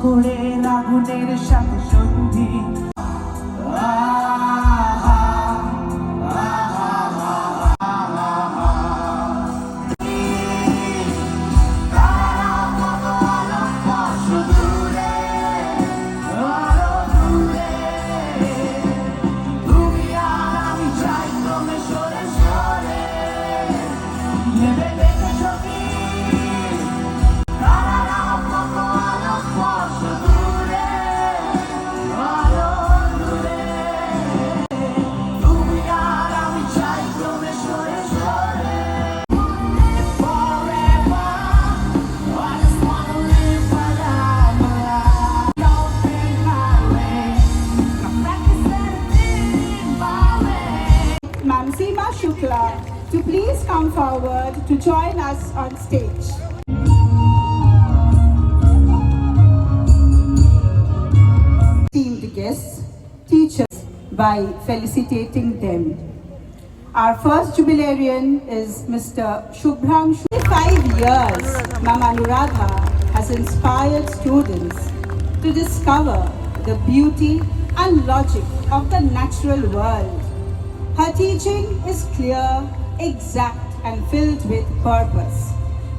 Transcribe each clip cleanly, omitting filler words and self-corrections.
অক্ষরের আগুনের সাথে সন্ধি। Ma'am Seema Shukla to please come forward to join us on stage. Esteemed guests, teachers, by felicitating them. Our first jubilarian is Mr. Shubhranshu. 5 years, Ma'am Anuradha has inspired students to discover the beauty and logic of the natural world. Her teaching is clear, exact, and filled with purpose.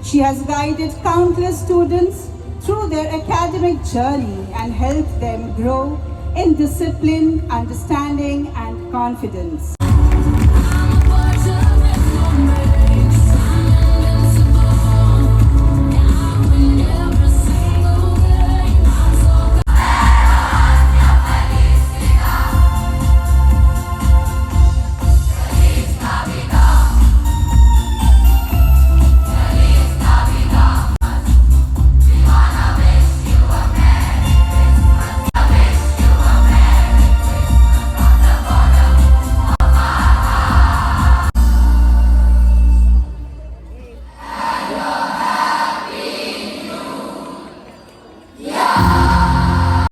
She has guided countless students through their academic journey and helped them grow in discipline, understanding, and confidence.